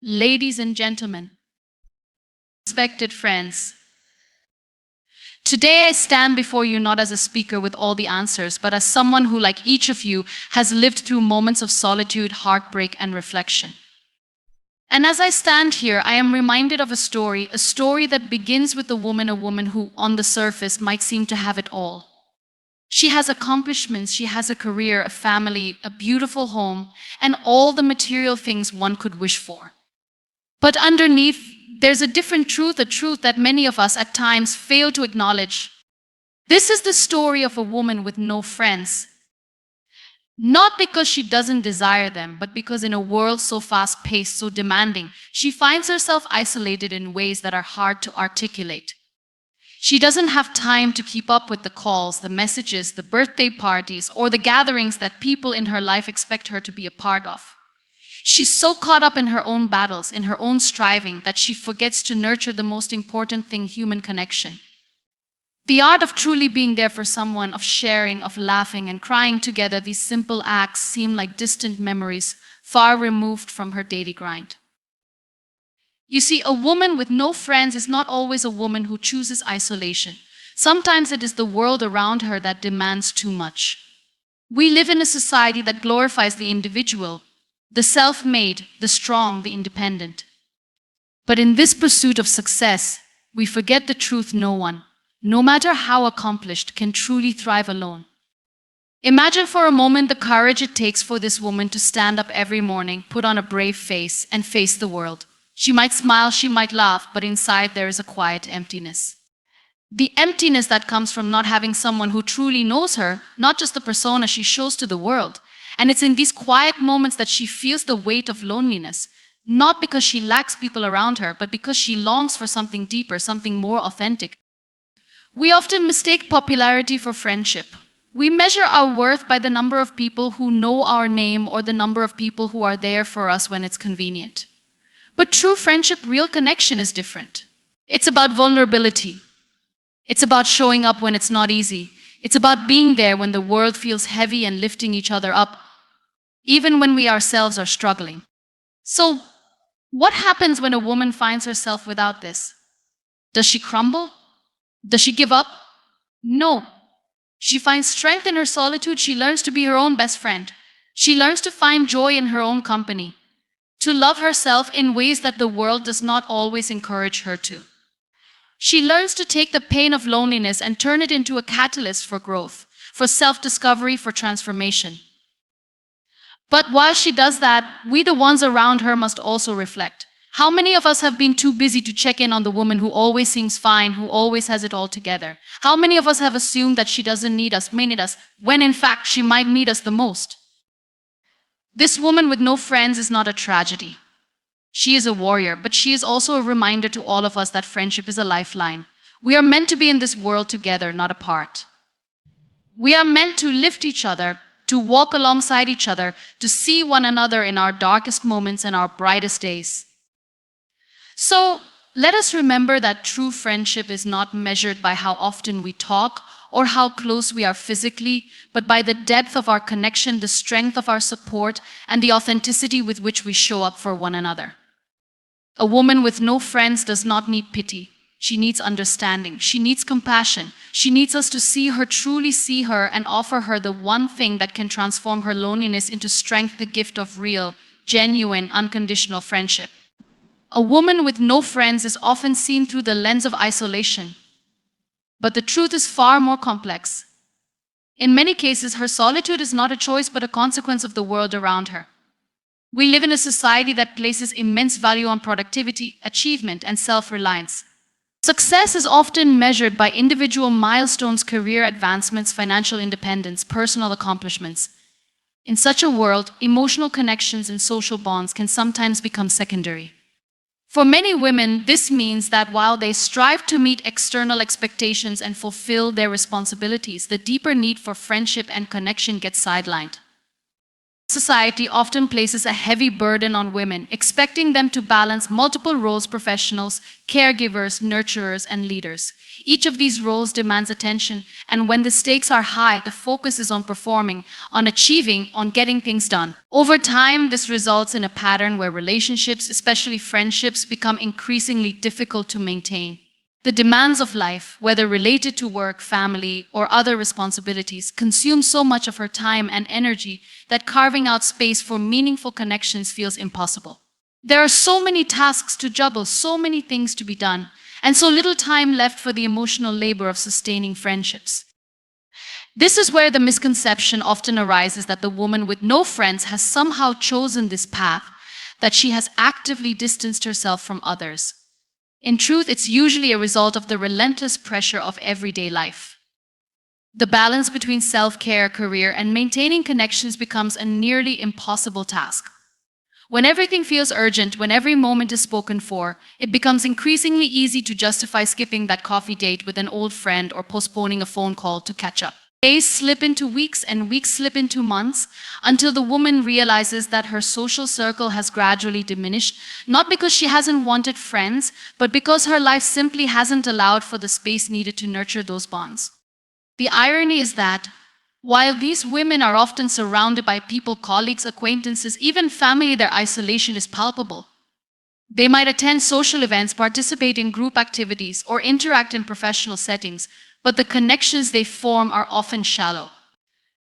Ladies and gentlemen, respected friends, today I stand before you not as a speaker with all the answers, but as someone who, like each of you, has lived through moments of solitude, heartbreak, and reflection. And as I stand here, I am reminded of a story that begins with a woman who, on the surface, might seem to have it all. She has accomplishments, she has a career, a family, a beautiful home, and all the material things one could wish for. But underneath, there's a different truth, a truth that many of us at times fail to acknowledge. This is the story of a woman with no friends. Not because she doesn't desire them, but because in a world so fast-paced, so demanding, she finds herself isolated in ways that are hard to articulate. She doesn't have time to keep up with the calls, the messages, the birthday parties, or the gatherings that people in her life expect her to be a part of. She's so caught up in her own battles, in her own striving, that she forgets to nurture the most important thing, human connection. The art of truly being there for someone, of sharing, of laughing and crying together, these simple acts seem like distant memories, far removed from her daily grind. You see, a woman with no friends is not always a woman who chooses isolation. Sometimes it is the world around her that demands too much. We live in a society that glorifies the individual, the self-made, the strong, the independent. But in this pursuit of success, we forget the truth: no one, no matter how accomplished, can truly thrive alone. Imagine for a moment the courage it takes for this woman to stand up every morning, put on a brave face, and face the world. She might smile, she might laugh, but inside there is a quiet emptiness. The emptiness that comes from not having someone who truly knows her, not just the persona she shows to the world. And it's in these quiet moments that she feels the weight of loneliness, not because she lacks people around her, but because she longs for something deeper, something more authentic. We often mistake popularity for friendship. We measure our worth by the number of people who know our name or the number of people who are there for us when it's convenient. But true friendship, real connection is different. It's about vulnerability. It's about showing up when it's not easy. It's about being there when the world feels heavy and lifting each other up, even when we ourselves are struggling. So, what happens when a woman finds herself without this? Does she crumble? Does she give up? No. She finds strength in her solitude. She learns to be her own best friend. She learns to find joy in her own company, to love herself in ways that the world does not always encourage her to. She learns to take the pain of loneliness and turn it into a catalyst for growth, for self-discovery, for transformation. But while she does that, we, the ones around her, must also reflect. How many of us have been too busy to check in on the woman who always seems fine, who always has it all together? How many of us have assumed that she doesn't need us, may need us, when in fact she might need us the most? This woman with no friends is not a tragedy. She is a warrior, but she is also a reminder to all of us that friendship is a lifeline. We are meant to be in this world together, not apart. We are meant to lift each other, to walk alongside each other, to see one another in our darkest moments and our brightest days. So, let us remember that true friendship is not measured by how often we talk or how close we are physically, but by the depth of our connection, the strength of our support, and the authenticity with which we show up for one another. A woman with no friends does not need pity. She needs understanding. She needs compassion. She needs us to see her, truly see her, and offer her the one thing that can transform her loneliness into strength, the gift of real, genuine, unconditional friendship. A woman with no friends is often seen through the lens of isolation. But the truth is far more complex. In many cases, her solitude is not a choice but a consequence of the world around her. We live in a society that places immense value on productivity, achievement, and self-reliance. Success is often measured by individual milestones, career advancements, financial independence, personal accomplishments. In such a world, emotional connections and social bonds can sometimes become secondary. For many women, this means that while they strive to meet external expectations and fulfill their responsibilities, the deeper need for friendship and connection gets sidelined. Society often places a heavy burden on women, expecting them to balance multiple roles: professionals, caregivers, nurturers, and leaders. Each of these roles demands attention, and when the stakes are high, the focus is on performing, on achieving, on getting things done. Over time, this results in a pattern where relationships, especially friendships, become increasingly difficult to maintain. The demands of life, whether related to work, family, or other responsibilities, consume so much of her time and energy that carving out space for meaningful connections feels impossible. There are so many tasks to juggle, so many things to be done, and so little time left for the emotional labor of sustaining friendships. This is where the misconception often arises that the woman with no friends has somehow chosen this path, that she has actively distanced herself from others. In truth, it's usually a result of the relentless pressure of everyday life. The balance between self-care, career, and maintaining connections becomes a nearly impossible task. When everything feels urgent, when every moment is spoken for, it becomes increasingly easy to justify skipping that coffee date with an old friend or postponing a phone call to catch up. Days slip into weeks and weeks slip into months until the woman realizes that her social circle has gradually diminished, not because she hasn't wanted friends, but because her life simply hasn't allowed for the space needed to nurture those bonds. The irony is that, while these women are often surrounded by people, colleagues, acquaintances, even family, their isolation is palpable. They might attend social events, participate in group activities, or interact in professional settings, but the connections they form are often shallow.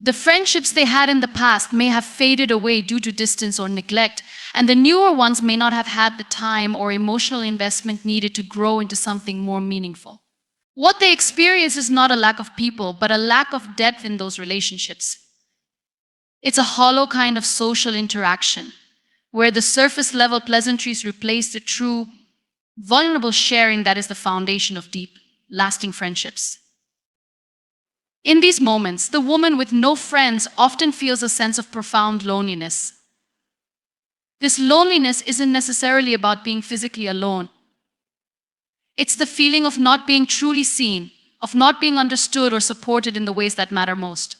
The friendships they had in the past may have faded away due to distance or neglect, and the newer ones may not have had the time or emotional investment needed to grow into something more meaningful. What they experience is not a lack of people, but a lack of depth in those relationships. It's a hollow kind of social interaction, where the surface level pleasantries replace the true, vulnerable sharing that is the foundation of deep, lasting friendships. In these moments, the woman with no friends often feels a sense of profound loneliness. This loneliness isn't necessarily about being physically alone. It's the feeling of not being truly seen, of not being understood or supported in the ways that matter most.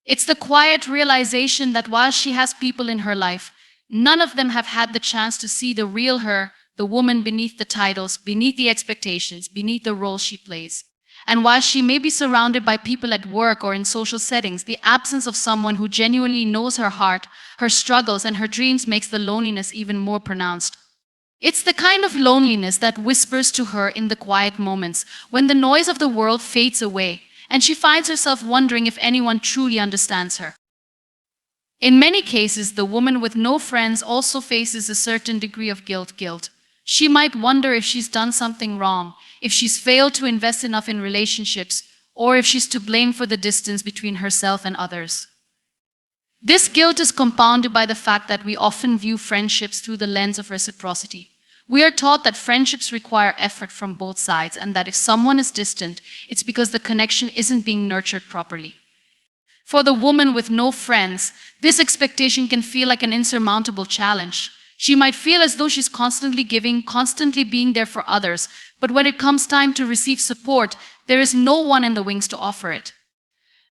It's the quiet realization that while she has people in her life, none of them have had the chance to see the real her, the woman beneath the titles, beneath the expectations, beneath the role she plays. And while she may be surrounded by people at work or in social settings, the absence of someone who genuinely knows her heart, her struggles, and her dreams makes the loneliness even more pronounced. It's the kind of loneliness that whispers to her in the quiet moments, when the noise of the world fades away, and she finds herself wondering if anyone truly understands her. In many cases, the woman with no friends also faces a certain degree of guilt. She might wonder if she's done something wrong, if she's failed to invest enough in relationships, or if she's to blame for the distance between herself and others. This guilt is compounded by the fact that we often view friendships through the lens of reciprocity. We are taught that friendships require effort from both sides, and that if someone is distant, it's because the connection isn't being nurtured properly. For the woman with no friends, this expectation can feel like an insurmountable challenge. She might feel as though she's constantly giving, constantly being there for others, but when it comes time to receive support, there is no one in the wings to offer it.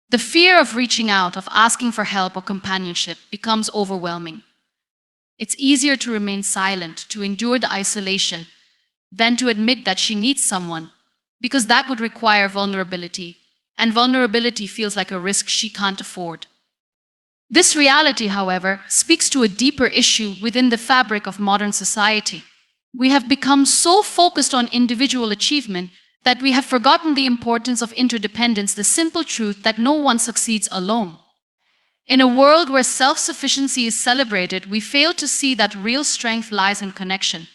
The fear of reaching out, of asking for help or companionship, becomes overwhelming. It's easier to remain silent, to endure the isolation, than to admit that she needs someone, because that would require vulnerability, and vulnerability feels like a risk she can't afford. This reality, however, speaks to a deeper issue within the fabric of modern society. We have become so focused on individual achievement that we have forgotten the importance of interdependence, the simple truth that no one succeeds alone. In a world where self-sufficiency is celebrated, we fail to see that real strength lies in connection.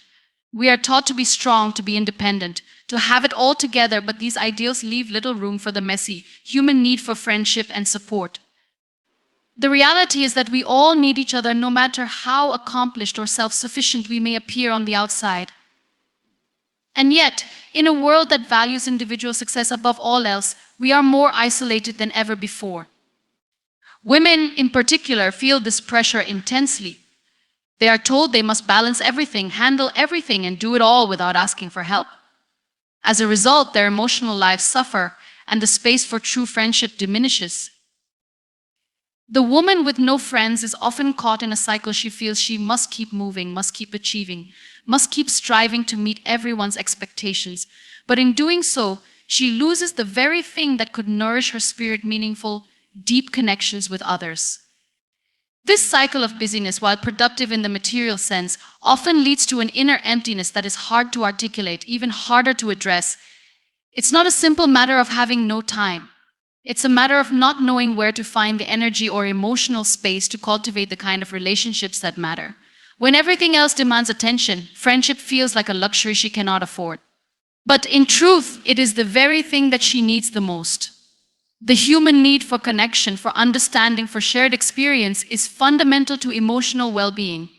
We are taught to be strong, to be independent, to have it all together, but these ideals leave little room for the messy, human need for friendship and support. The reality is that we all need each other, no matter how accomplished or self-sufficient we may appear on the outside. And yet, in a world that values individual success above all else, we are more isolated than ever before. Women, in particular, feel this pressure intensely. They are told they must balance everything, handle everything, and do it all without asking for help. As a result, their emotional lives suffer, and the space for true friendship diminishes. The woman with no friends is often caught in a cycle. She feels she must keep moving, must keep achieving, must keep striving to meet everyone's expectations. But in doing so, she loses the very thing that could nourish her spirit: meaningful, deep connections with others. This cycle of busyness, while productive in the material sense, often leads to an inner emptiness that is hard to articulate, even harder to address. It's not a simple matter of having no time. It's a matter of not knowing where to find the energy or emotional space to cultivate the kind of relationships that matter. When everything else demands attention, friendship feels like a luxury she cannot afford. But in truth, it is the very thing that she needs the most. The human need for connection, for understanding, for shared experience is fundamental to emotional well-being.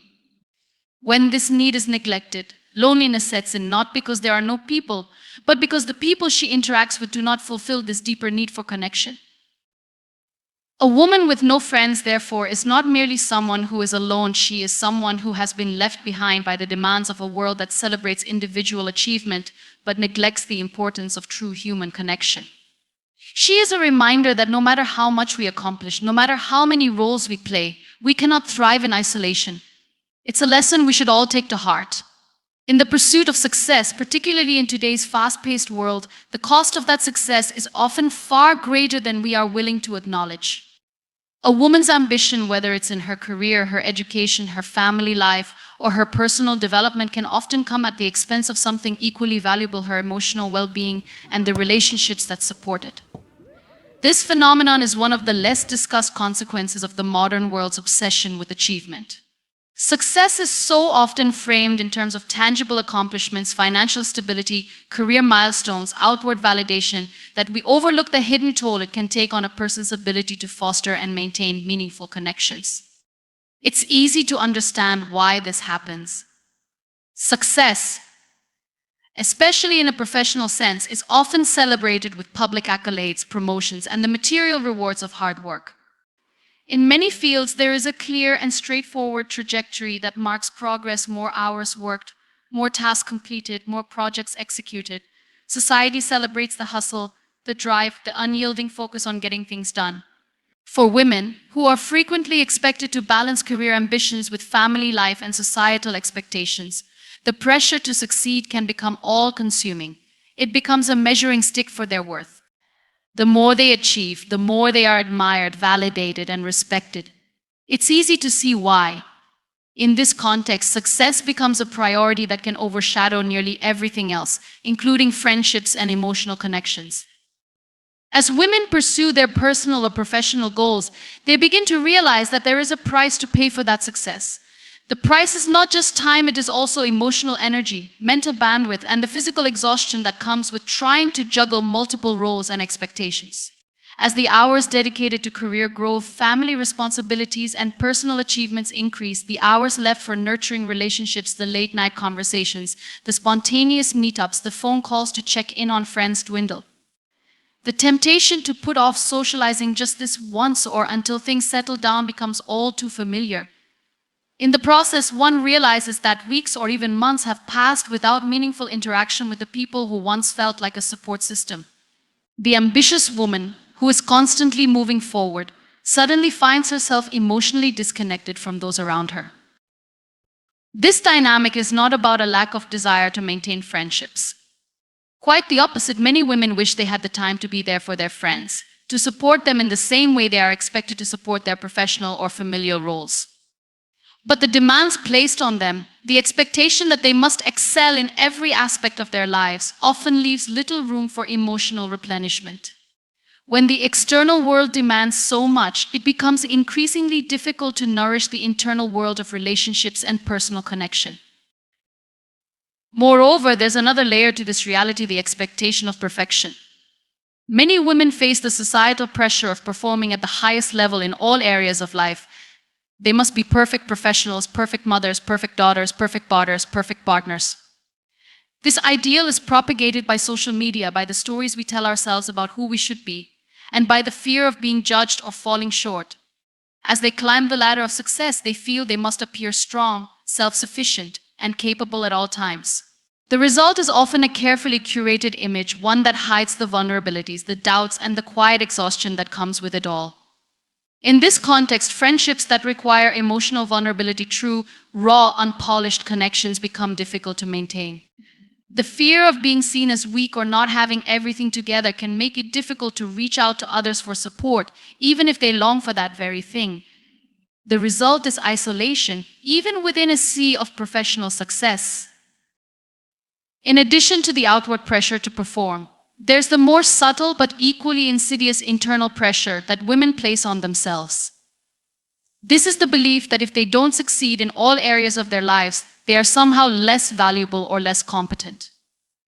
When this need is neglected, loneliness sets in, not because there are no people, but because the people she interacts with do not fulfill this deeper need for connection. A woman with no friends, therefore, is not merely someone who is alone. She is someone who has been left behind by the demands of a world that celebrates individual achievement but neglects the importance of true human connection. She is a reminder that no matter how much we accomplish, no matter how many roles we play, we cannot thrive in isolation. It's a lesson we should all take to heart. In the pursuit of success, particularly in today's fast-paced world, the cost of that success is often far greater than we are willing to acknowledge. A woman's ambition, whether it's in her career, her education, her family life, or her personal development, can often come at the expense of something equally valuable: her emotional well-being and the relationships that support it. This phenomenon is one of the less discussed consequences of the modern world's obsession with achievement. Success is so often framed in terms of tangible accomplishments, financial stability, career milestones, outward validation, that we overlook the hidden toll it can take on a person's ability to foster and maintain meaningful connections. It's easy to understand why this happens. Success, especially in a professional sense, is often celebrated with public accolades, promotions, and the material rewards of hard work. In many fields, there is a clear and straightforward trajectory that marks progress: more hours worked, more tasks completed, more projects executed. Society celebrates the hustle, the drive, the unyielding focus on getting things done. For women, who are frequently expected to balance career ambitions with family life and societal expectations, the pressure to succeed can become all-consuming. It becomes a measuring stick for their worth. The more they achieve, the more they are admired, validated, and respected. It's easy to see why. In this context, success becomes a priority that can overshadow nearly everything else, including friendships and emotional connections. As women pursue their personal or professional goals, they begin to realize that there is a price to pay for that success. The price is not just time, it is also emotional energy, mental bandwidth, and the physical exhaustion that comes with trying to juggle multiple roles and expectations. As the hours dedicated to career growth, family responsibilities, and personal achievements increase, the hours left for nurturing relationships, the late-night conversations, the spontaneous meetups, the phone calls to check in on friends dwindle. The temptation to put off socializing just this once or until things settle down becomes all too familiar. In the process, one realizes that weeks or even months have passed without meaningful interaction with the people who once felt like a support system. The ambitious woman, who is constantly moving forward, suddenly finds herself emotionally disconnected from those around her. This dynamic is not about a lack of desire to maintain friendships. Quite the opposite. Many women wish they had the time to be there for their friends, to support them in the same way they are expected to support their professional or familial roles. But the demands placed on them, the expectation that they must excel in every aspect of their lives, often leaves little room for emotional replenishment. When the external world demands so much, it becomes increasingly difficult to nourish the internal world of relationships and personal connection. Moreover, there's another layer to this reality: the expectation of perfection. Many women face the societal pressure of performing at the highest level in all areas of life. They must be perfect professionals, perfect mothers, perfect daughters, perfect partners. This ideal is propagated by social media, by the stories we tell ourselves about who we should be, and by the fear of being judged or falling short. As they climb the ladder of success, they feel they must appear strong, self-sufficient, and capable at all times. The result is often a carefully curated image, one that hides the vulnerabilities, the doubts, and the quiet exhaustion that comes with it all. In this context, friendships that require emotional vulnerability, true, raw, unpolished connections become difficult to maintain. The fear of being seen as weak or not having everything together can make it difficult to reach out to others for support, even if they long for that very thing. The result is isolation, even within a sea of professional success. In addition to the outward pressure to perform, there's the more subtle but equally insidious internal pressure that women place on themselves. This is the belief that if they don't succeed in all areas of their lives, they are somehow less valuable or less competent.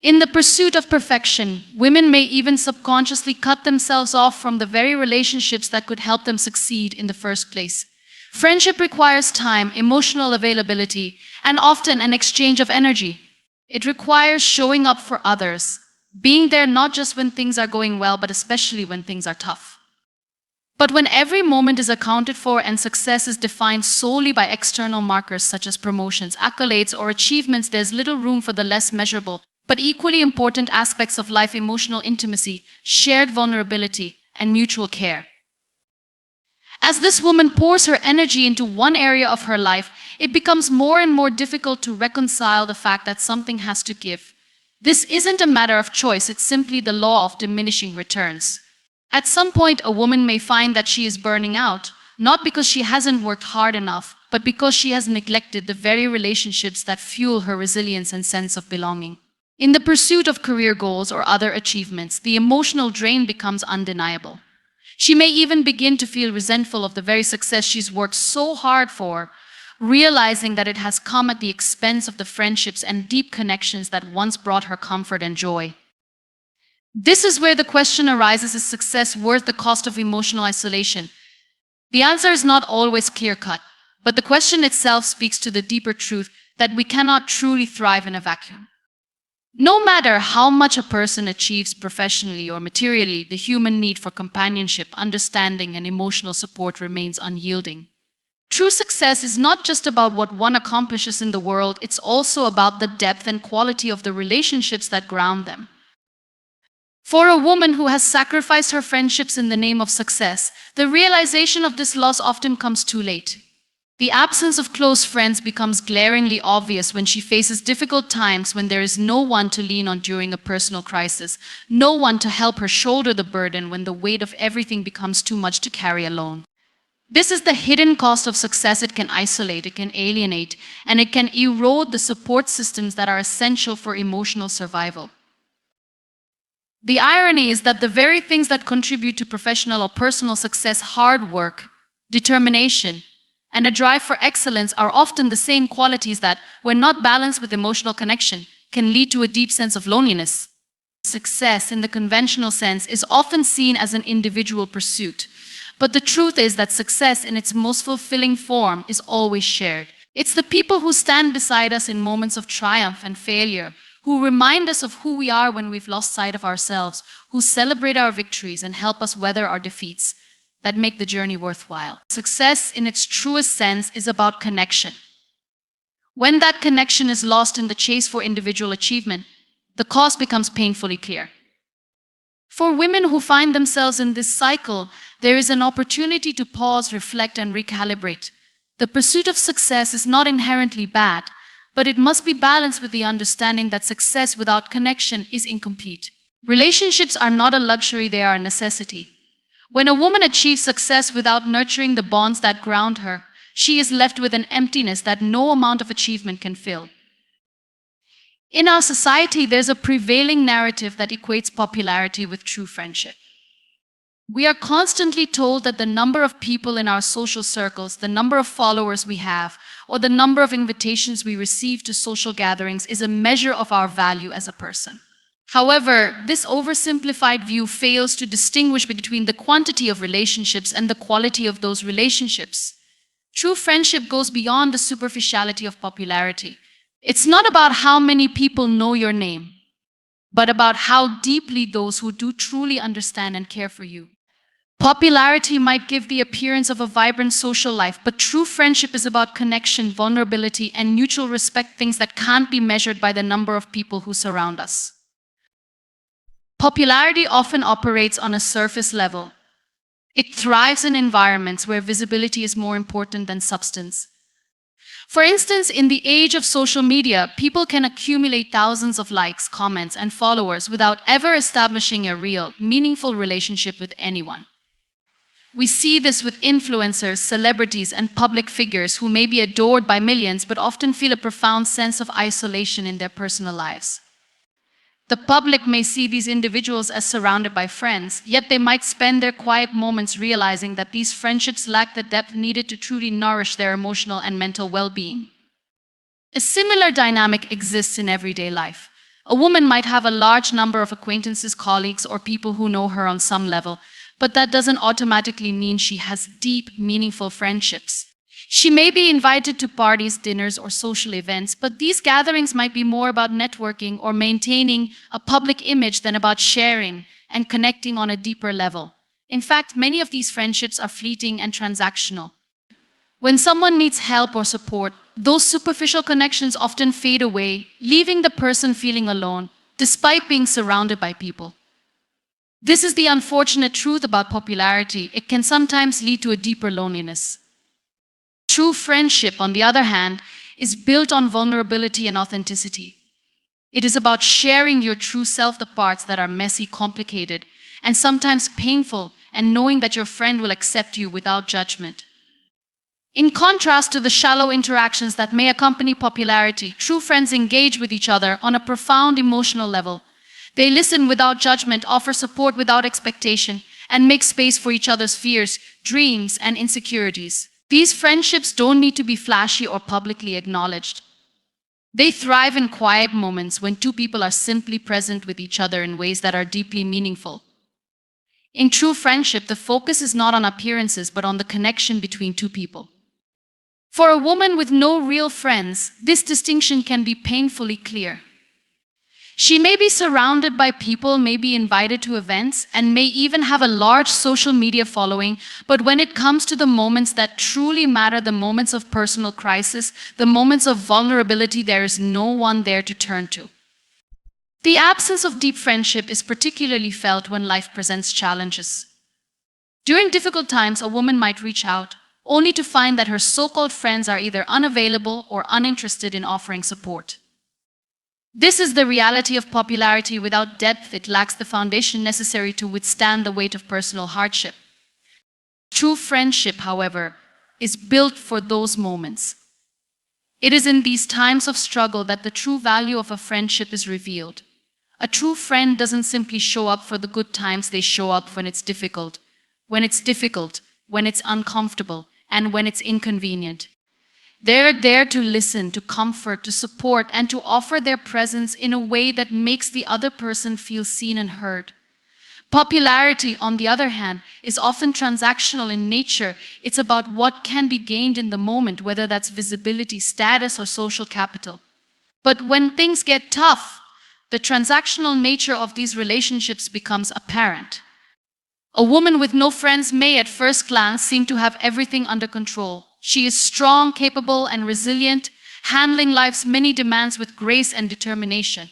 In the pursuit of perfection, women may even subconsciously cut themselves off from the very relationships that could help them succeed in the first place. Friendship requires time, emotional availability, and often an exchange of energy. It requires showing up for others, being there not just when things are going well, but especially when things are tough. But when every moment is accounted for and success is defined solely by external markers such as promotions, accolades, or achievements, there's little room for the less measurable, but equally important aspects of life: emotional intimacy, shared vulnerability, and mutual care. As this woman pours her energy into one area of her life, it becomes more and more difficult to reconcile the fact that something has to give. This isn't a matter of choice, it's simply the law of diminishing returns. At some point, a woman may find that she is burning out, not because she hasn't worked hard enough, but because she has neglected the very relationships that fuel her resilience and sense of belonging. In the pursuit of career goals or other achievements, the emotional drain becomes undeniable. She may even begin to feel resentful of the very success she's worked so hard for, realizing that it has come at the expense of the friendships and deep connections that once brought her comfort and joy. This is where the question arises: is success worth the cost of emotional isolation? The answer is not always clear-cut, but the question itself speaks to the deeper truth that we cannot truly thrive in a vacuum. No matter how much a person achieves professionally or materially, the human need for companionship, understanding, and emotional support remains unyielding. True success is not just about what one accomplishes in the world, it's also about the depth and quality of the relationships that ground them. For a woman who has sacrificed her friendships in the name of success, the realization of this loss often comes too late. The absence of close friends becomes glaringly obvious when she faces difficult times, when there is no one to lean on during a personal crisis, no one to help her shoulder the burden when the weight of everything becomes too much to carry alone. This is the hidden cost of success. It can isolate, it can alienate, and it can erode the support systems that are essential for emotional survival. The irony is that the very things that contribute to professional or personal success, hard work, determination, and a drive for excellence, are often the same qualities that, when not balanced with emotional connection, can lead to a deep sense of loneliness. Success, in the conventional sense, is often seen as an individual pursuit. But the truth is that success in its most fulfilling form is always shared. It's the people who stand beside us in moments of triumph and failure, who remind us of who we are when we've lost sight of ourselves, who celebrate our victories and help us weather our defeats, that make the journey worthwhile. Success in its truest sense is about connection. When that connection is lost in the chase for individual achievement, the cost becomes painfully clear. For women who find themselves in this cycle, there is an opportunity to pause, reflect, and recalibrate. The pursuit of success is not inherently bad, but it must be balanced with the understanding that success without connection is incomplete. Relationships are not a luxury, they are a necessity. When a woman achieves success without nurturing the bonds that ground her, she is left with an emptiness that no amount of achievement can fill. In our society, there's a prevailing narrative that equates popularity with true friendship. We are constantly told that the number of people in our social circles, the number of followers we have, or the number of invitations we receive to social gatherings is a measure of our value as a person. However, this oversimplified view fails to distinguish between the quantity of relationships and the quality of those relationships. True friendship goes beyond the superficiality of popularity. It's not about how many people know your name, but about how deeply those who do truly understand and care for you. Popularity might give the appearance of a vibrant social life, but true friendship is about connection, vulnerability, and mutual respect, things that can't be measured by the number of people who surround us. Popularity often operates on a surface level. It thrives in environments where visibility is more important than substance. For instance, in the age of social media, people can accumulate thousands of likes, comments, and followers without ever establishing a real, meaningful relationship with anyone. We see this with influencers, celebrities, and public figures who may be adored by millions but often feel a profound sense of isolation in their personal lives. The public may see these individuals as surrounded by friends, yet they might spend their quiet moments realizing that these friendships lack the depth needed to truly nourish their emotional and mental well-being. A similar dynamic exists in everyday life. A woman might have a large number of acquaintances, colleagues, or people who know her on some level, but that doesn't automatically mean she has deep, meaningful friendships. She may be invited to parties, dinners, or social events, but these gatherings might be more about networking or maintaining a public image than about sharing and connecting on a deeper level. In fact, many of these friendships are fleeting and transactional. When someone needs help or support, those superficial connections often fade away, leaving the person feeling alone, despite being surrounded by people. This is the unfortunate truth about popularity. It can sometimes lead to a deeper loneliness. True friendship, on the other hand, is built on vulnerability and authenticity. It is about sharing your true self, the parts that are messy, complicated, and sometimes painful, and knowing that your friend will accept you without judgment. In contrast to the shallow interactions that may accompany popularity, true friends engage with each other on a profound emotional level. They listen without judgment, offer support without expectation, and make space for each other's fears, dreams, and insecurities. These friendships don't need to be flashy or publicly acknowledged. They thrive in quiet moments when two people are simply present with each other in ways that are deeply meaningful. In true friendship, the focus is not on appearances but on the connection between two people. For a woman with no real friends, this distinction can be painfully clear. She may be surrounded by people, may be invited to events, and may even have a large social media following, but when it comes to the moments that truly matter, the moments of personal crisis, the moments of vulnerability, there is no one there to turn to. The absence of deep friendship is particularly felt when life presents challenges. During difficult times, a woman might reach out, only to find that her so-called friends are either unavailable or uninterested in offering support. This is the reality of popularity. Without depth, it lacks the foundation necessary to withstand the weight of personal hardship. True friendship, however, is built for those moments. It is in these times of struggle that the true value of a friendship is revealed. A true friend doesn't simply show up for the good times, they show up when it's difficult, when it's uncomfortable, and when it's inconvenient. They're there to listen, to comfort, to support, and to offer their presence in a way that makes the other person feel seen and heard. Popularity, on the other hand, is often transactional in nature. It's about what can be gained in the moment, whether that's visibility, status, or social capital. But when things get tough, the transactional nature of these relationships becomes apparent. A woman with no friends may at first glance seem to have everything under control. She is strong, capable, and resilient, handling life's many demands with grace and determination.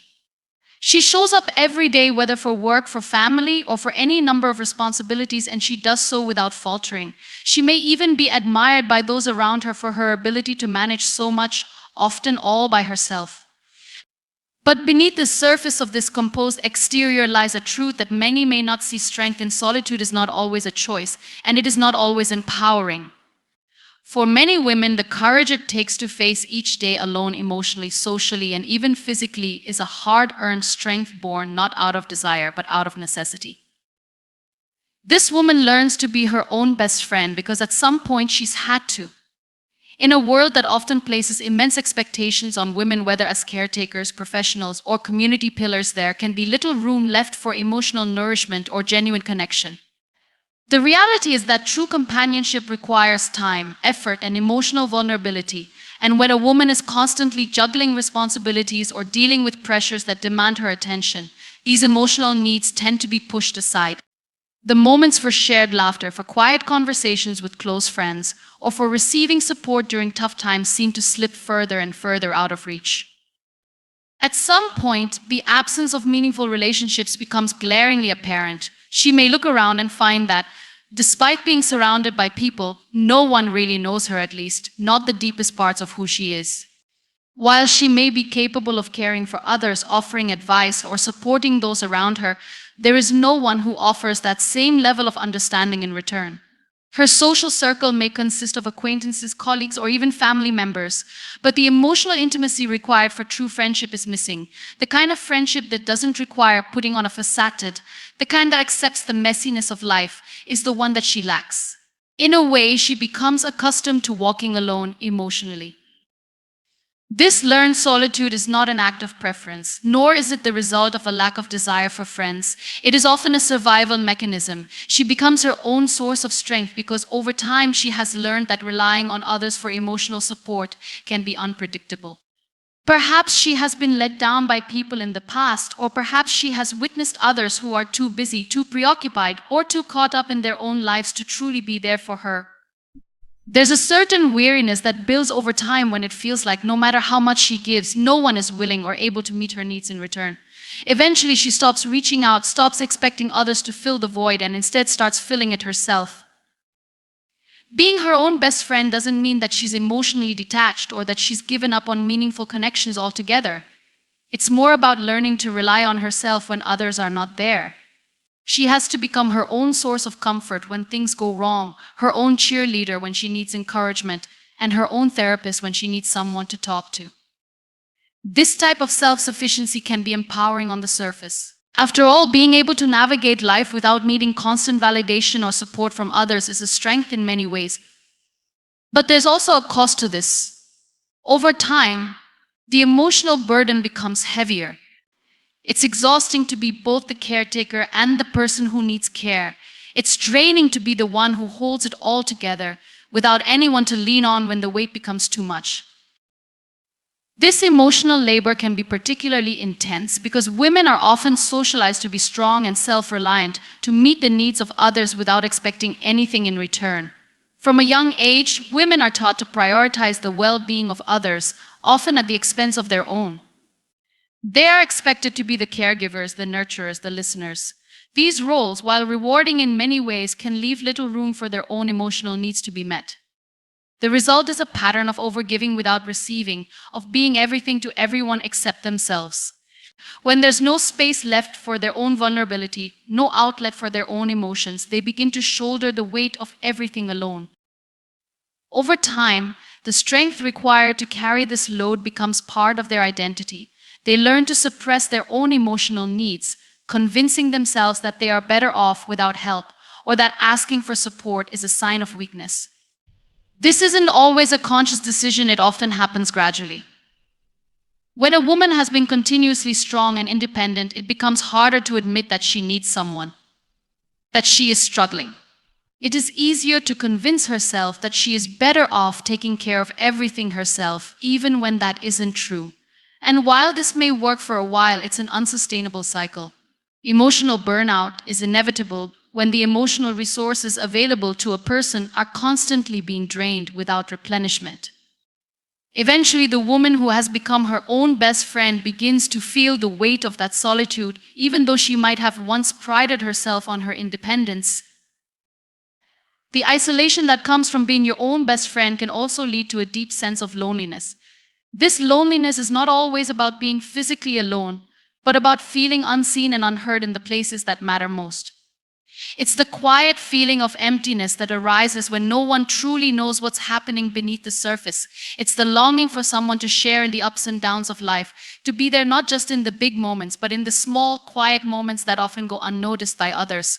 She shows up every day, whether for work, for family, or for any number of responsibilities, and she does so without faltering. She may even be admired by those around her for her ability to manage so much, often all by herself. But beneath the surface of this composed exterior lies a truth that many may not see. Strength in solitude is not always a choice, and it is not always empowering. For many women, the courage it takes to face each day alone, emotionally, socially, and even physically, is a hard-earned strength born not out of desire, but out of necessity. This woman learns to be her own best friend because at some point she's had to. In a world that often places immense expectations on women, whether as caretakers, professionals, or community pillars, there can be little room left for emotional nourishment or genuine connection. The reality is that true companionship requires time, effort, and emotional vulnerability. And when a woman is constantly juggling responsibilities or dealing with pressures that demand her attention, these emotional needs tend to be pushed aside. The moments for shared laughter, for quiet conversations with close friends, or for receiving support during tough times seem to slip further and further out of reach. At some point, the absence of meaningful relationships becomes glaringly apparent. She may look around and find that Despite being surrounded by people, no one really knows her, at least, not the deepest parts of who she is. While she may be capable of caring for others, offering advice, or supporting those around her, there is no one who offers that same level of understanding in return. Her social circle may consist of acquaintances, colleagues, or even family members, but the emotional intimacy required for true friendship is missing. The kind of friendship that doesn't require putting on a facade, the kind that accepts the messiness of life, is the one that she lacks. In a way, she becomes accustomed to walking alone emotionally. This learned solitude is not an act of preference, nor is it the result of a lack of desire for friends. It is often a survival mechanism. She becomes her own source of strength because over time she has learned that relying on others for emotional support can be unpredictable. Perhaps she has been let down by people in the past, or perhaps she has witnessed others who are too busy, too preoccupied, or too caught up in their own lives to truly be there for her. There's a certain weariness that builds over time when it feels like no matter how much she gives, no one is willing or able to meet her needs in return. Eventually, she stops reaching out, stops expecting others to fill the void, and instead starts filling it herself. Being her own best friend doesn't mean that she's emotionally detached or that she's given up on meaningful connections altogether. It's more about learning to rely on herself when others are not there. She has to become her own source of comfort when things go wrong, her own cheerleader when she needs encouragement, and her own therapist when she needs someone to talk to. This type of self-sufficiency can be empowering on the surface. After all, being able to navigate life without needing constant validation or support from others is a strength in many ways. But there's also a cost to this. Over time, the emotional burden becomes heavier. It's exhausting to be both the caretaker and the person who needs care. It's draining to be the one who holds it all together without anyone to lean on when the weight becomes too much. This emotional labor can be particularly intense because women are often socialized to be strong and self-reliant, to meet the needs of others without expecting anything in return. From a young age, women are taught to prioritize the well-being of others, often at the expense of their own. They are expected to be the caregivers, the nurturers, the listeners. These roles, while rewarding in many ways, can leave little room for their own emotional needs to be met. The result is a pattern of overgiving without receiving, of being everything to everyone except themselves. When there's no space left for their own vulnerability, no outlet for their own emotions, they begin to shoulder the weight of everything alone. Over time, the strength required to carry this load becomes part of their identity. They learn to suppress their own emotional needs, convincing themselves that they are better off without help, or that asking for support is a sign of weakness. This isn't always a conscious decision, it often happens gradually. When a woman has been continuously strong and independent, it becomes harder to admit that she needs someone, that she is struggling. It is easier to convince herself that she is better off taking care of everything herself, even when that isn't true. And while this may work for a while, it's an unsustainable cycle. Emotional burnout is inevitable when the emotional resources available to a person are constantly being drained without replenishment. Eventually, the woman who has become her own best friend begins to feel the weight of that solitude, even though she might have once prided herself on her independence. The isolation that comes from being your own best friend can also lead to a deep sense of loneliness. This loneliness is not always about being physically alone, but about feeling unseen and unheard in the places that matter most. It's the quiet feeling of emptiness that arises when no one truly knows what's happening beneath the surface. It's the longing for someone to share in the ups and downs of life, to be there not just in the big moments, but in the small, quiet moments that often go unnoticed by others.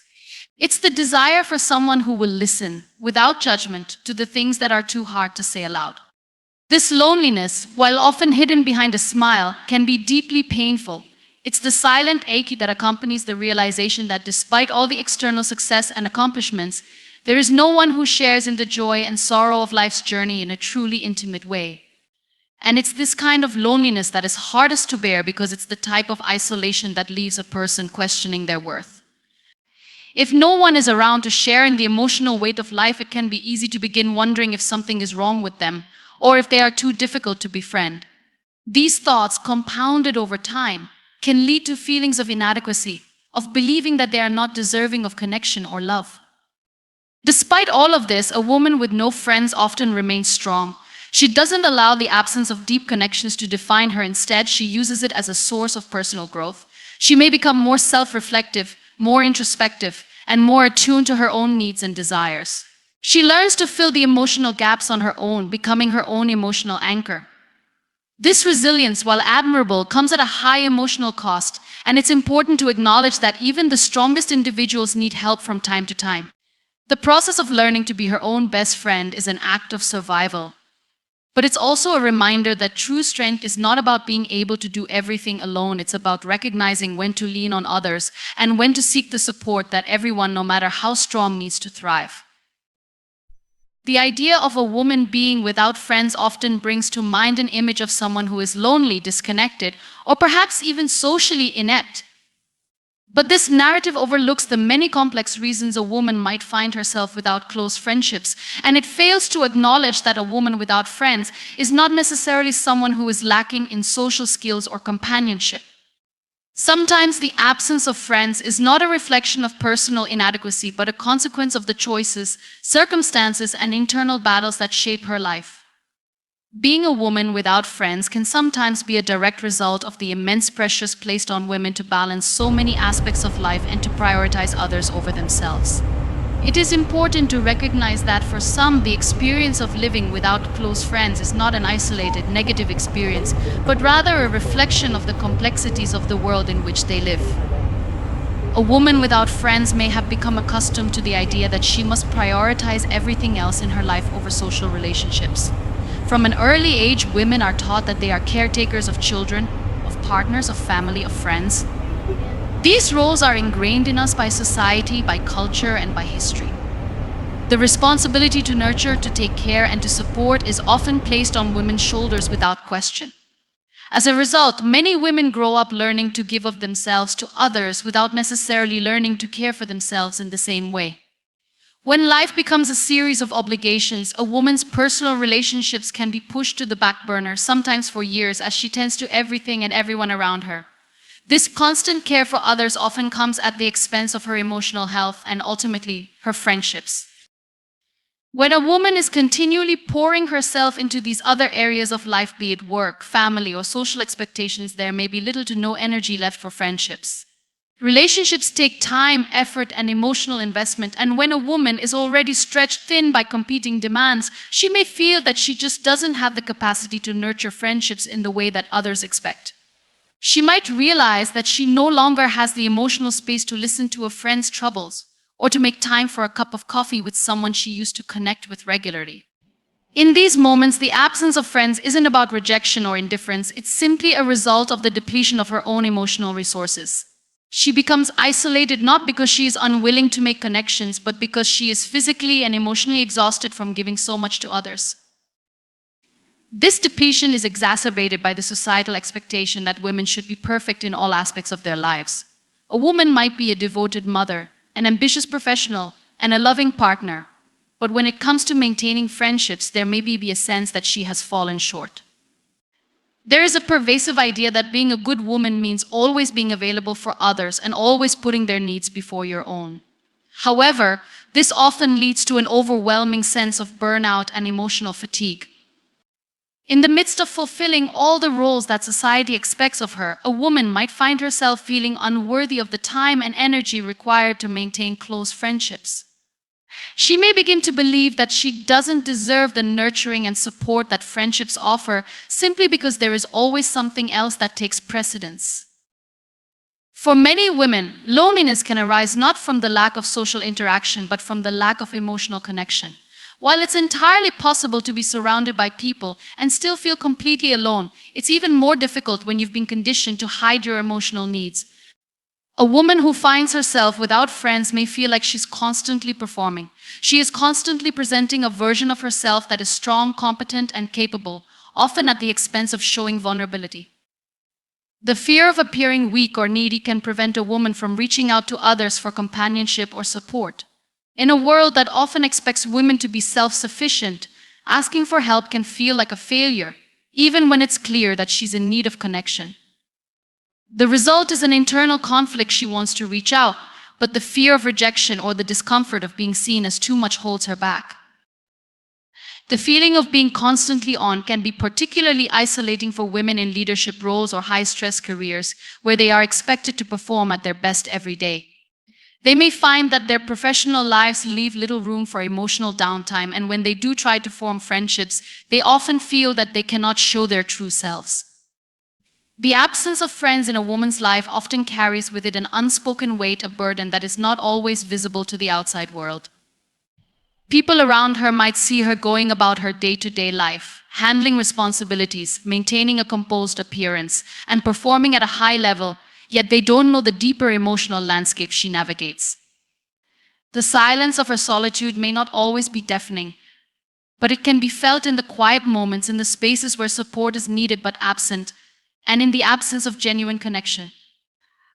It's the desire for someone who will listen, without judgment, to the things that are too hard to say aloud. This loneliness, while often hidden behind a smile, can be deeply painful. It's the silent ache that accompanies the realization that despite all the external success and accomplishments, there is no one who shares in the joy and sorrow of life's journey in a truly intimate way. And it's this kind of loneliness that is hardest to bear because it's the type of isolation that leaves a person questioning their worth. If no one is around to share in the emotional weight of life, it can be easy to begin wondering if something is wrong with them, or if they are too difficult to befriend. These thoughts, compounded over time, can lead to feelings of inadequacy, of believing that they are not deserving of connection or love. Despite all of this, a woman with no friends often remains strong. She doesn't allow the absence of deep connections to define her. Instead, she uses it as a source of personal growth. She may become more self-reflective, more introspective, and more attuned to her own needs and desires. She learns to fill the emotional gaps on her own, becoming her own emotional anchor. This resilience, while admirable, comes at a high emotional cost, and it's important to acknowledge that even the strongest individuals need help from time to time. The process of learning to be her own best friend is an act of survival. But it's also a reminder that true strength is not about being able to do everything alone. It's about recognizing when to lean on others and when to seek the support that everyone, no matter how strong, needs to thrive. The idea of a woman being without friends often brings to mind an image of someone who is lonely, disconnected, or perhaps even socially inept. But this narrative overlooks the many complex reasons a woman might find herself without close friendships, and it fails to acknowledge that a woman without friends is not necessarily someone who is lacking in social skills or companionship. Sometimes the absence of friends is not a reflection of personal inadequacy, but a consequence of the choices, circumstances, and internal battles that shape her life. Being a woman without friends can sometimes be a direct result of the immense pressures placed on women to balance so many aspects of life and to prioritize others over themselves. It is important to recognize that for some, the experience of living without close friends is not an isolated, negative experience, but rather a reflection of the complexities of the world in which they live. A woman without friends may have become accustomed to the idea that she must prioritize everything else in her life over social relationships. From an early age, women are taught that they are caretakers of children, of partners, of family, of friends. These roles are ingrained in us by society, by culture, and by history. The responsibility to nurture, to take care, and to support is often placed on women's shoulders without question. As a result, many women grow up learning to give of themselves to others without necessarily learning to care for themselves in the same way. When life becomes a series of obligations, a woman's personal relationships can be pushed to the back burner, sometimes for years, as she tends to everything and everyone around her. This constant care for others often comes at the expense of her emotional health and ultimately her friendships. When a woman is continually pouring herself into these other areas of life, be it work, family, or social expectations, there may be little to no energy left for friendships. Relationships take time, effort, and emotional investment, and when a woman is already stretched thin by competing demands, she may feel that she just doesn't have the capacity to nurture friendships in the way that others expect. She might realize that she no longer has the emotional space to listen to a friend's troubles, or to make time for a cup of coffee with someone she used to connect with regularly. In these moments, the absence of friends isn't about rejection or indifference, it's simply a result of the depletion of her own emotional resources. She becomes isolated not because she is unwilling to make connections, but because she is physically and emotionally exhausted from giving so much to others. This depletion is exacerbated by the societal expectation that women should be perfect in all aspects of their lives. A woman might be a devoted mother, an ambitious professional, and a loving partner, but when it comes to maintaining friendships, there may be a sense that she has fallen short. There is a pervasive idea that being a good woman means always being available for others and always putting their needs before your own. However, this often leads to an overwhelming sense of burnout and emotional fatigue. In the midst of fulfilling all the roles that society expects of her, a woman might find herself feeling unworthy of the time and energy required to maintain close friendships. She may begin to believe that she doesn't deserve the nurturing and support that friendships offer simply because there is always something else that takes precedence. For many women, loneliness can arise not from the lack of social interaction, but from the lack of emotional connection. While it's entirely possible to be surrounded by people and still feel completely alone, it's even more difficult when you've been conditioned to hide your emotional needs. A woman who finds herself without friends may feel like she's constantly performing. She is constantly presenting a version of herself that is strong, competent, and capable, often at the expense of showing vulnerability. The fear of appearing weak or needy can prevent a woman from reaching out to others for companionship or support. In a world that often expects women to be self-sufficient, asking for help can feel like a failure, even when it's clear that she's in need of connection. The result is an internal conflict. She wants to reach out, but the fear of rejection or the discomfort of being seen as too much holds her back. The feeling of being constantly on can be particularly isolating for women in leadership roles or high-stress careers where they are expected to perform at their best every day. They may find that their professional lives leave little room for emotional downtime, and when they do try to form friendships, they often feel that they cannot show their true selves. The absence of friends in a woman's life often carries with it an unspoken weight, a burden that is not always visible to the outside world. People around her might see her going about her day-to-day life, handling responsibilities, maintaining a composed appearance, and performing at a high level, yet they don't know the deeper emotional landscape she navigates. The silence of her solitude may not always be deafening, but it can be felt in the quiet moments, in the spaces where support is needed but absent, and in the absence of genuine connection.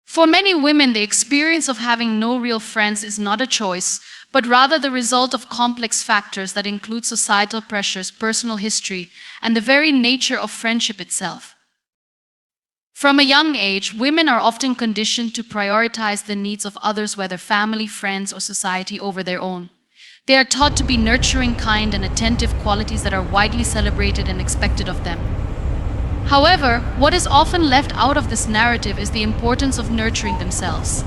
For many women, the experience of having no real friends is not a choice, but rather the result of complex factors that include societal pressures, personal history, and the very nature of friendship itself. From a young age, women are often conditioned to prioritize the needs of others, whether family, friends, or society, over their own. They are taught to be nurturing, kind, and attentive, qualities that are widely celebrated and expected of them. However, what is often left out of this narrative is the importance of nurturing themselves.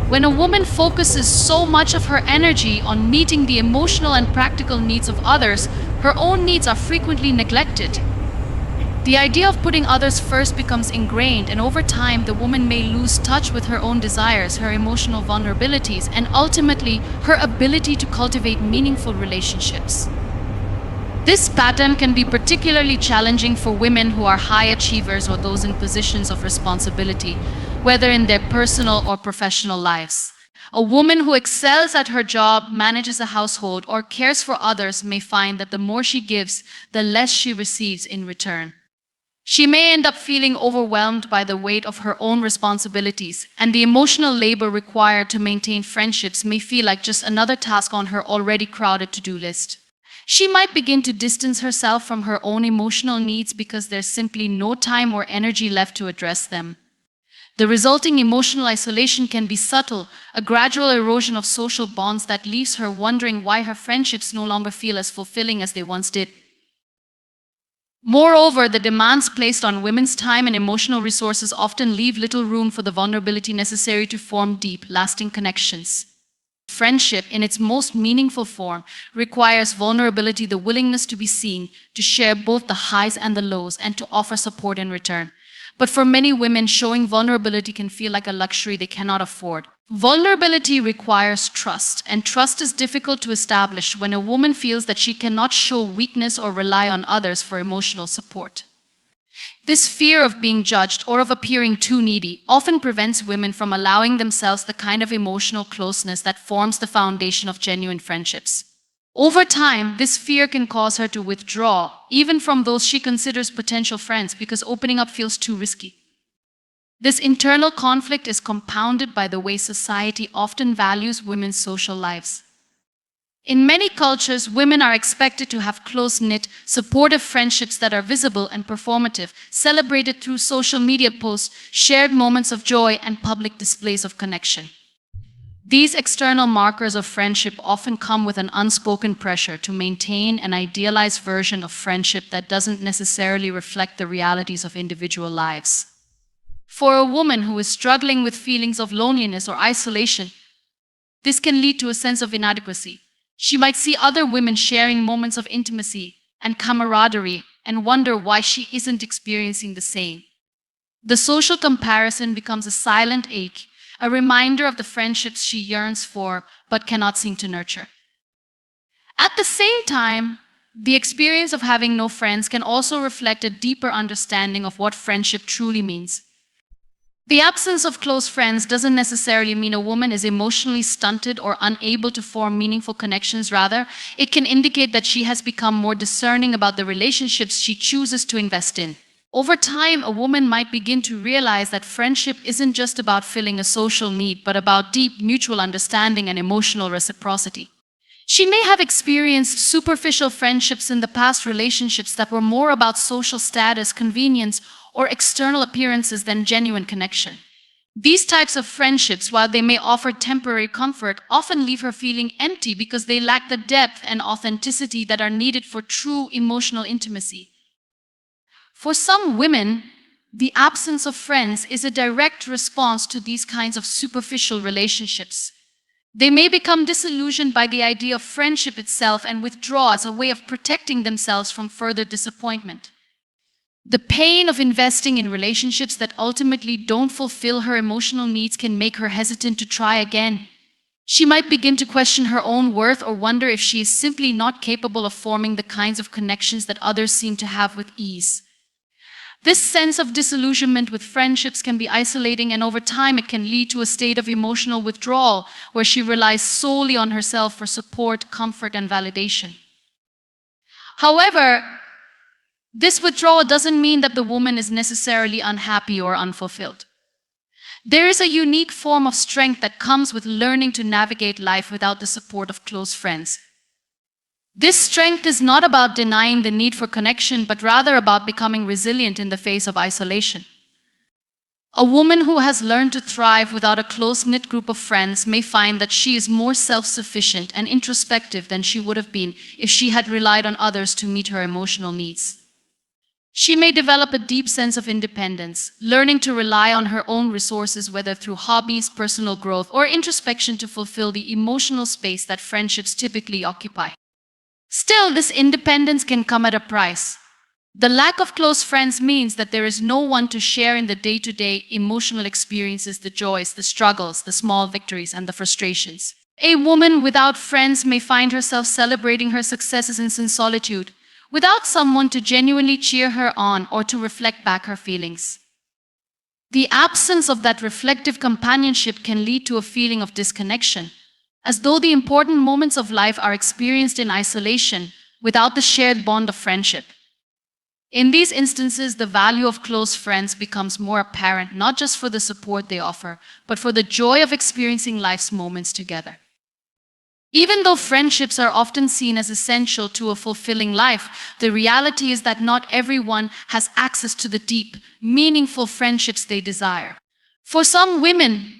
When a woman focuses so much of her energy on meeting the emotional and practical needs of others, her own needs are frequently neglected. The idea of putting others first becomes ingrained, and over time, the woman may lose touch with her own desires, her emotional vulnerabilities, and ultimately, her ability to cultivate meaningful relationships. This pattern can be particularly challenging for women who are high achievers or those in positions of responsibility, whether in their personal or professional lives. A woman who excels at her job, manages a household, or cares for others may find that the more she gives, the less she receives in return. She may end up feeling overwhelmed by the weight of her own responsibilities, and the emotional labor required to maintain friendships may feel like just another task on her already crowded to-do list. She might begin to distance herself from her own emotional needs because there's simply no time or energy left to address them. The resulting emotional isolation can be subtle, a gradual erosion of social bonds that leaves her wondering why her friendships no longer feel as fulfilling as they once did. Moreover, the demands placed on women's time and emotional resources often leave little room for the vulnerability necessary to form deep, lasting connections. Friendship, in its most meaningful form, requires vulnerability, the willingness to be seen, to share both the highs and the lows, and to offer support in return. But for many women, showing vulnerability can feel like a luxury they cannot afford. Vulnerability requires trust, and trust is difficult to establish when a woman feels that she cannot show weakness or rely on others for emotional support. This fear of being judged or of appearing too needy often prevents women from allowing themselves the kind of emotional closeness that forms the foundation of genuine friendships. Over time, this fear can cause her to withdraw, even from those she considers potential friends, because opening up feels too risky. This internal conflict is compounded by the way society often values women's social lives. In many cultures, women are expected to have close-knit, supportive friendships that are visible and performative, celebrated through social media posts, shared moments of joy, and public displays of connection. These external markers of friendship often come with an unspoken pressure to maintain an idealized version of friendship that doesn't necessarily reflect the realities of individual lives. For a woman who is struggling with feelings of loneliness or isolation, this can lead to a sense of inadequacy. She might see other women sharing moments of intimacy and camaraderie and wonder why she isn't experiencing the same. The social comparison becomes a silent ache, a reminder of the friendships she yearns for but cannot seem to nurture. At the same time, the experience of having no friends can also reflect a deeper understanding of what friendship truly means. The absence of close friends doesn't necessarily mean a woman is emotionally stunted or unable to form meaningful connections. Rather, it can indicate that she has become more discerning about the relationships she chooses to invest in. Over time, a woman might begin to realize that friendship isn't just about filling a social need, but about deep mutual understanding and emotional reciprocity. She may have experienced superficial friendships in the past, relationships that were more about social status, convenience, or external appearances than genuine connection. These types of friendships, while they may offer temporary comfort, often leave her feeling empty because they lack the depth and authenticity that are needed for true emotional intimacy. For some women, the absence of friends is a direct response to these kinds of superficial relationships. They may become disillusioned by the idea of friendship itself and withdraw as a way of protecting themselves from further disappointment. The pain of investing in relationships that ultimately don't fulfill her emotional needs can make her hesitant to try again. She might begin to question her own worth or wonder if she is simply not capable of forming the kinds of connections that others seem to have with ease. This sense of disillusionment with friendships can be isolating, and over time it can lead to a state of emotional withdrawal where she relies solely on herself for support, comfort, and validation. However, this withdrawal doesn't mean that the woman is necessarily unhappy or unfulfilled. There is a unique form of strength that comes with learning to navigate life without the support of close friends. This strength is not about denying the need for connection, but rather about becoming resilient in the face of isolation. A woman who has learned to thrive without a close-knit group of friends may find that she is more self-sufficient and introspective than she would have been if she had relied on others to meet her emotional needs. She may develop a deep sense of independence, learning to rely on her own resources, whether through hobbies, personal growth, or introspection, to fulfill the emotional space that friendships typically occupy. Still, this independence can come at a price. The lack of close friends means that there is no one to share in the day-to-day emotional experiences, the joys, the struggles, the small victories, and the frustrations. A woman without friends may find herself celebrating her successes in solitude, without someone to genuinely cheer her on or to reflect back her feelings. The absence of that reflective companionship can lead to a feeling of disconnection, as though the important moments of life are experienced in isolation without the shared bond of friendship. In these instances, the value of close friends becomes more apparent, not just for the support they offer, but for the joy of experiencing life's moments together. Even though friendships are often seen as essential to a fulfilling life, the reality is that not everyone has access to the deep, meaningful friendships they desire. For some women,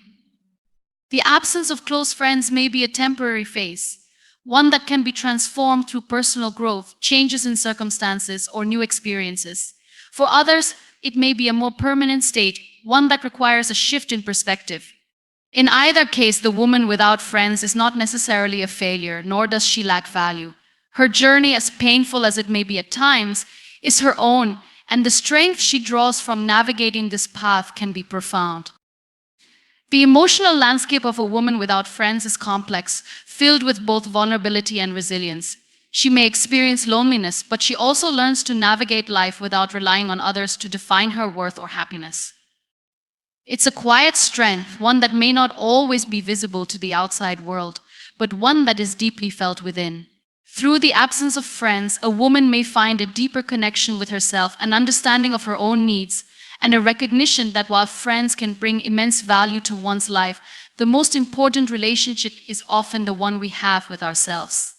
the absence of close friends may be a temporary phase, one that can be transformed through personal growth, changes in circumstances, or new experiences. For others, it may be a more permanent state, one that requires a shift in perspective. In either case, the woman without friends is not necessarily a failure, nor does she lack value. Her journey, as painful as it may be at times, is her own, and the strength she draws from navigating this path can be profound. The emotional landscape of a woman without friends is complex, filled with both vulnerability and resilience. She may experience loneliness, but she also learns to navigate life without relying on others to define her worth or happiness. It's a quiet strength, one that may not always be visible to the outside world, but one that is deeply felt within. Through the absence of friends, a woman may find a deeper connection with herself, an understanding of her own needs, and a recognition that while friends can bring immense value to one's life, the most important relationship is often the one we have with ourselves.